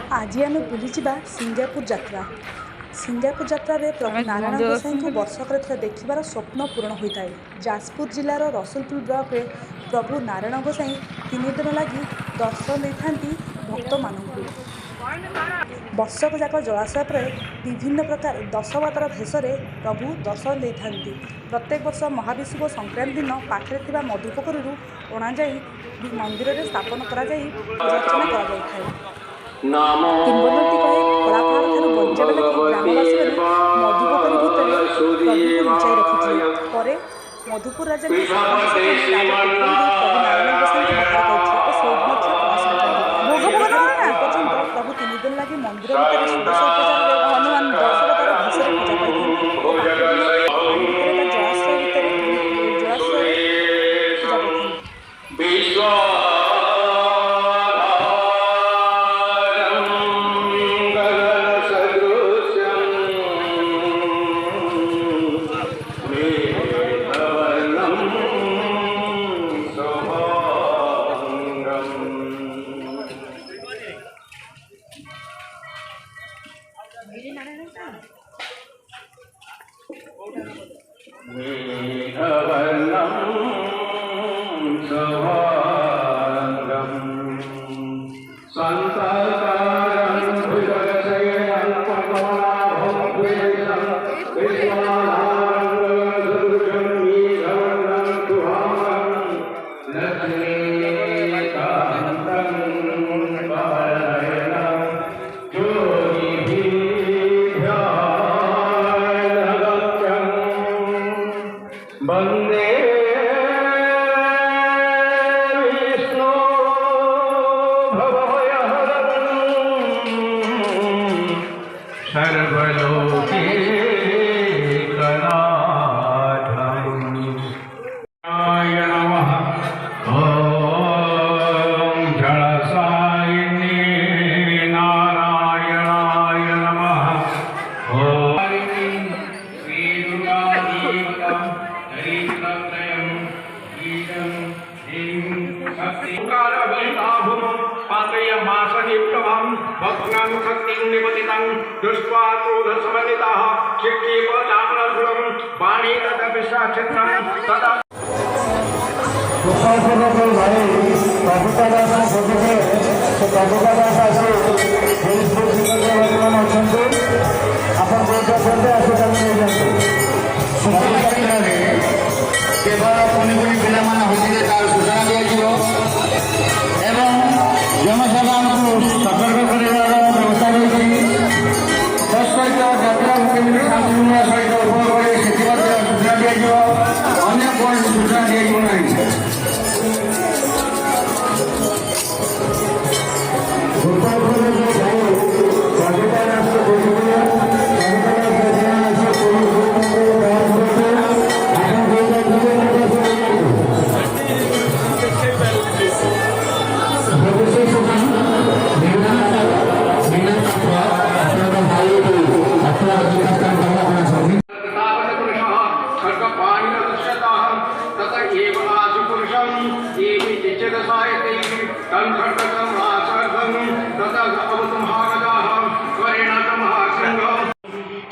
आज आम बुलीजा सिंगापुर यात्रा। सिंगापुर यात्रा प्रभु नारायण गोसाई को वर्षक देखिबार स्वप्न पूरण होता है। जाजपुर जिलार रसुलपुर ब्लॉक रे प्रभु नारायण गोसाई 3 दिन लगी दर्शन देती भक्त मानू। वर्षक जाक जलाशय पर विभिन्न प्रकार दशवतार भेष प्रभु दर्शन देती। प्रत्येक वर्ष महाविषुव संक्रांति दिन पाखे थिबा मधुपोखरी अणाई मंदिर में स्थापन कर पूजार्चना कर किंवदंती कहे कलापाहाड़ ठारू बंजा लगी ग्रामवासी मधुपोखरी भितर प्रभु को लुचाई रखिଥିଲେ। ପରେ मधुपुर राजा प्रभु नारायण गोसाई प्रभु 3 दिन लगी मंदिर भितर षोडश उपचार हनुमान दशवतार भेष पूजा कर जलाशय पूजा कर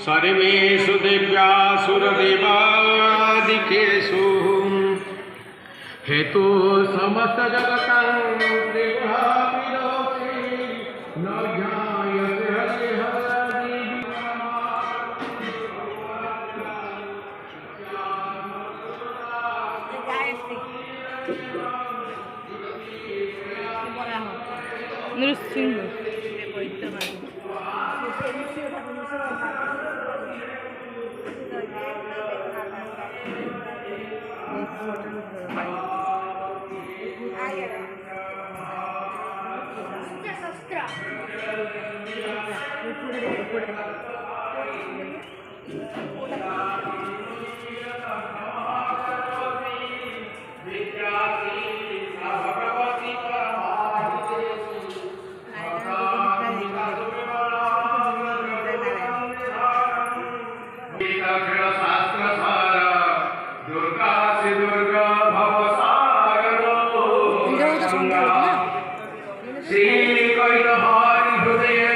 सर्वेषु दिव्यासुरदेवादिकेषु हेतु समस्त जगतं न ज्ञायते नृसिंह श्री कैलहारी हृदय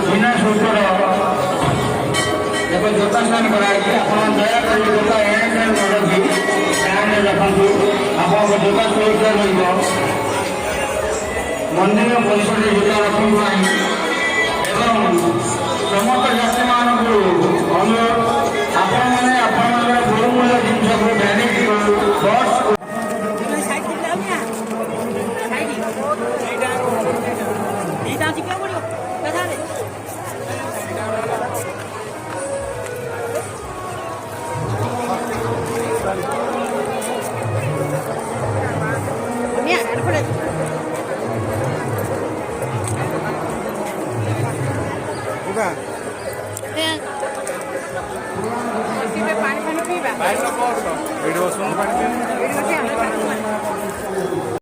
ବିନା ଶୁଳ୍କର ଏକ ଜୋତା ସ୍ନାନ କରାଯାଇଛି। ଆପଣ ଦୟାକରି ଜୋତା ଏଣେ ରଖି ଫ୍ୟାନ୍ରେ ରଖନ୍ତୁ। ଆପଣଙ୍କ ଜୋତା ସୁରକ୍ଷା ରହିବ। ମନ୍ଦିର ପରିସରରେ ଜୋତା ରଖନ୍ତୁ ନାହିଁ ଏବଂ ସମସ୍ତ ଯାତ୍ରୀମାନଙ୍କୁ ଅନୁରୋଧ ଆପଣମାନେ ଆପଣଙ୍କର ବହୁମୂଲ୍ୟ ଜିନିଷକୁ ଭ୍ୟାନିଟି ବସ୍ ପାଣି ପିଇବା।